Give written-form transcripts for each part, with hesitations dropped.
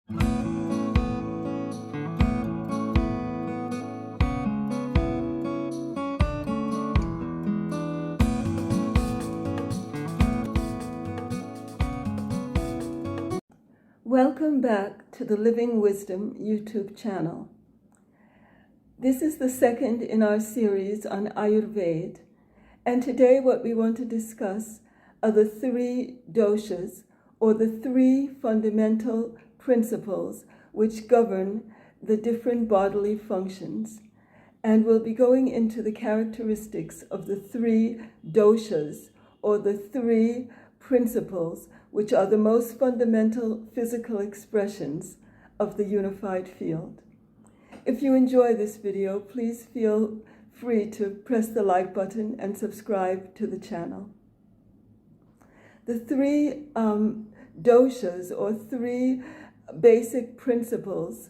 Welcome back to the Living Wisdom YouTube channel. This is the second in our series on Ayurveda, and today what we want to discuss are the three doshas, or the three fundamental principles which govern the different bodily functions. And we'll be going into the characteristics of the three doshas, or the three principles which are the most fundamental physical expressions of the unified field. If you enjoy this video, please feel free to press the like button and subscribe to the channel. The three doshas, or three basic principles,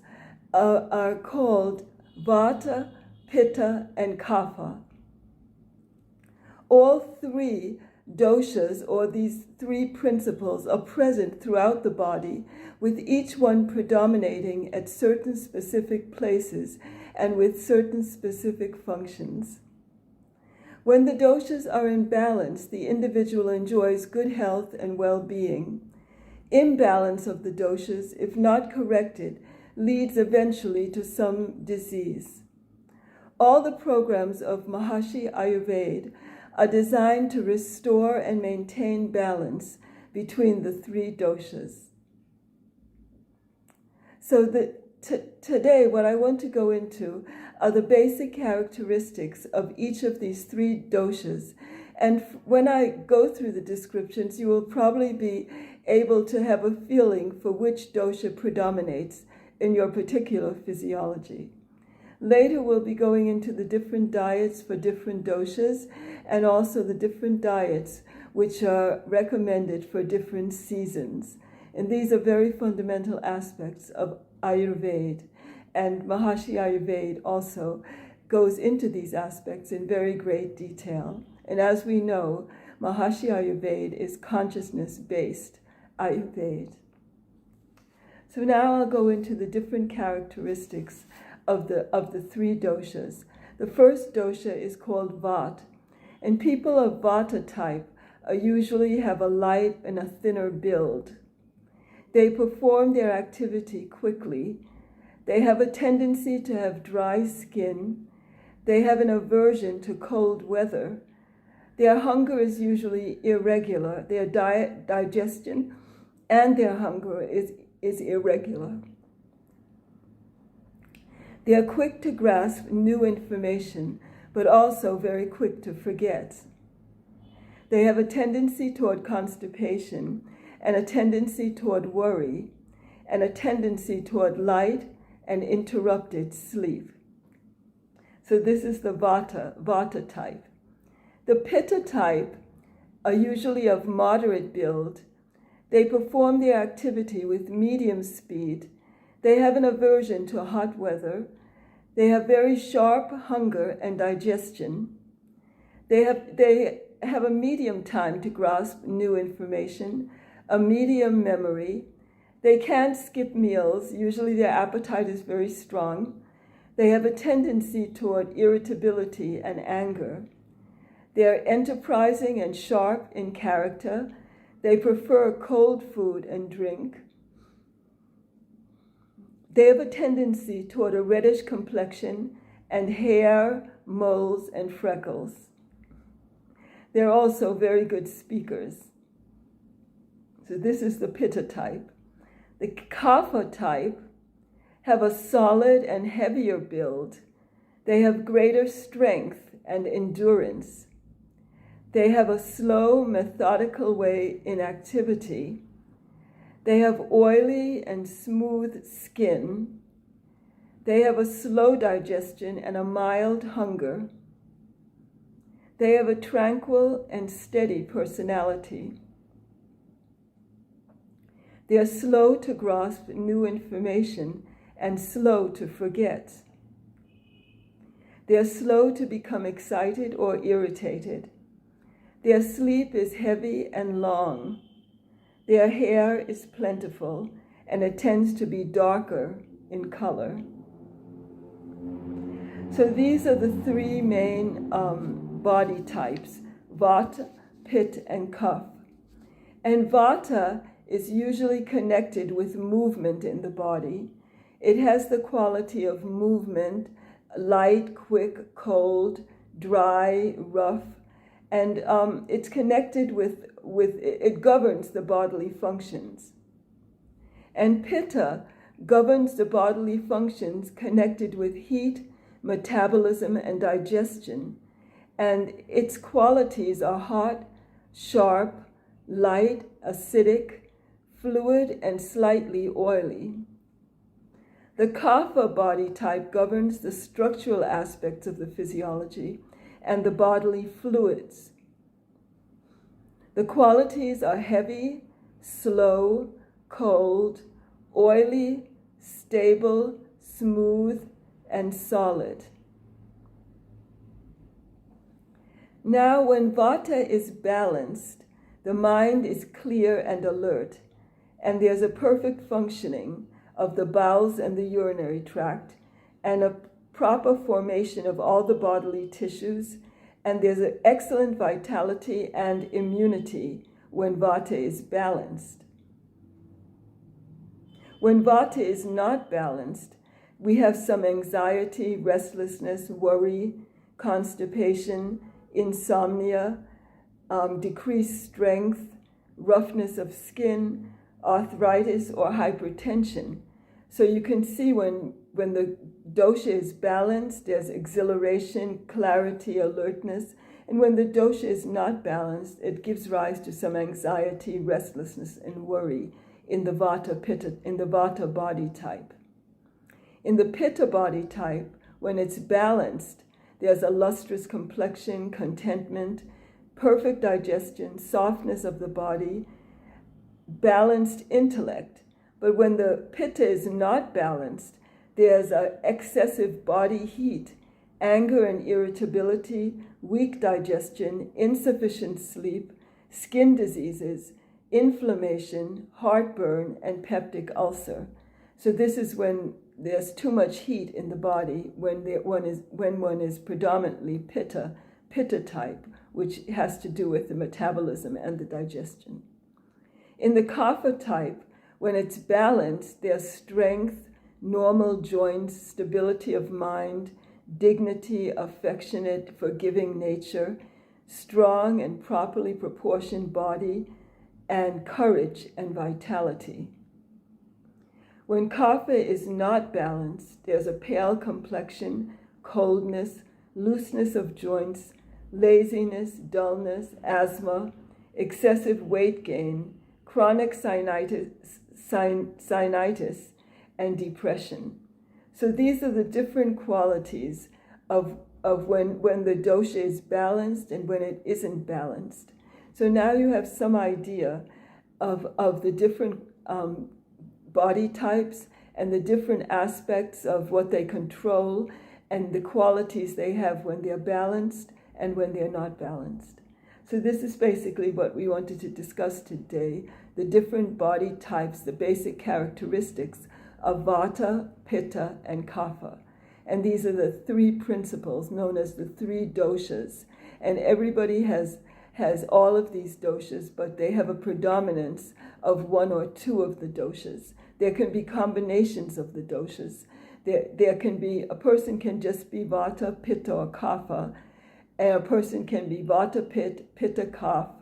are called Vata, Pitta, and Kapha. All three doshas, or these three principles, are present throughout the body, with each one predominating at certain specific places and with certain specific functions. When the doshas are in balance, the individual enjoys good health and well-being. Imbalance of the doshas, if not corrected, leads eventually to some disease. All the programs of Maharishi Ayurveda are designed to restore and maintain balance between the three doshas. So today what I want to go into are the basic characteristics of each of these three doshas. And when I go through the descriptions, you will probably be able to have a feeling for which dosha predominates in your particular physiology. Later, we'll be going into the different diets for different doshas, and also the different diets which are recommended for different seasons. And these are very fundamental aspects of Ayurveda, and Maharishi Ayurveda also goes into these aspects in very great detail. And as we know, Maharishi Ayurveda is consciousness-based Ayurveda. So now I'll go into the different characteristics of the three doshas. The first dosha is called Vata, and people of Vata type usually have a light and a thinner build. They perform their activity quickly. They have a tendency to have dry skin. They have an aversion to cold weather. Their hunger is usually irregular. Their digestion and their hunger is irregular. They are quick to grasp new information, but also very quick to forget. They have a tendency toward constipation, and a tendency toward worry, and a tendency toward light and interrupted sleep. So this is the Vata type. The Pitta type are usually of moderate build. They perform their activity with medium speed. They have an aversion to hot weather. They have very sharp hunger and digestion. They have a medium time to grasp new information, a medium memory. They can't skip meals. Usually their appetite is very strong. They have a tendency toward irritability and anger. They are enterprising and sharp in character. They prefer cold food and drink. They have a tendency toward a reddish complexion and hair, moles, and freckles. They're also very good speakers. So this is the Pitta type. The Kapha type have a solid and heavier build. They have greater strength and endurance. They have a slow, methodical way in activity. They have oily and smooth skin. They have a slow digestion and a mild hunger. They have a tranquil and steady personality. They are slow to grasp new information and slow to forget. They are slow to become excited or irritated. Their sleep is heavy and long. Their hair is plentiful, and it tends to be darker in color. So these are the three main body types: Vata, Pitta, and Kapha. And Vata is usually connected with movement in the body. It has the quality of movement, light, quick, cold, dry, rough, and it's connected with it governs the bodily functions. And Pitta governs the bodily functions connected with heat, metabolism, and digestion. And its qualities are hot, sharp, light, acidic, fluid, and slightly oily. The Kapha body type governs the structural aspects of the physiology and the bodily fluids. The qualities are heavy, slow, cold, oily, stable, smooth, and solid. Now, when Vata is balanced, the mind is clear and alert, and there's a perfect functioning of the bowels and the urinary tract, and a proper formation of all the bodily tissues, and there's an excellent vitality and immunity when Vata is balanced. When Vata is not balanced, we have some anxiety, restlessness, worry, constipation, insomnia, decreased strength, roughness of skin, arthritis, or hypertension. So you can see when the dosha is balanced, there's exhilaration, clarity, alertness. And when the dosha is not balanced, it gives rise to some anxiety, restlessness, and worry in the Vata body type. In the Pitta body type, when it's balanced, there's a lustrous complexion, contentment, perfect digestion, softness of the body, balanced intellect. But when the Pitta is not balanced, there's an excessive body heat, anger and irritability, weak digestion, insufficient sleep, skin diseases, inflammation, heartburn, and peptic ulcer. So this is when there's too much heat in the body, when one is predominantly Pitta type, which has to do with the metabolism and the digestion. In the Kapha type, when it's balanced, there's strength, normal joints, stability of mind, dignity, affectionate, forgiving nature, strong and properly proportioned body, and courage and vitality. When Kapha is not balanced, there's a pale complexion, coldness, looseness of joints, laziness, dullness, asthma, excessive weight gain, chronic sinusitis, and depression. So these are the different qualities of when the dosha is balanced and when it isn't balanced. So now you have some idea of the different body types and the different aspects of what they control and the qualities they have when they're balanced and when they're not balanced. So this is basically what we wanted to discuss today, the different body types, the basic characteristics of Vata, Pitta, and Kapha. And these are the three principles known as the three doshas. And everybody has all of these doshas, but they have a predominance of one or two of the doshas. There can be combinations of the doshas. There can be, a person can just be Vata, Pitta, or Kapha, and a person can be Vata, Pitta, Kapha,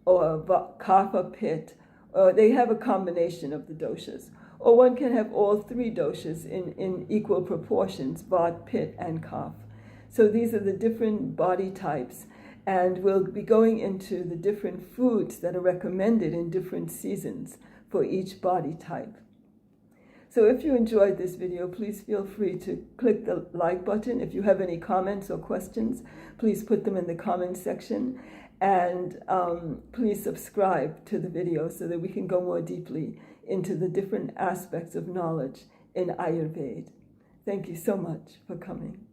or Kapha, Pitta, or they have a combination of the doshas. Or one can have all three doshas in equal proportions, Vata, Pitta, and Kapha. So these are the different body types, and we'll be going into the different foods that are recommended in different seasons for each body type. So if you enjoyed this video, please feel free to click the like button. If you have any comments or questions, please put them in the comment section. And please subscribe to the video so that we can go more deeply into the different aspects of knowledge in Ayurveda. Thank you so much for coming.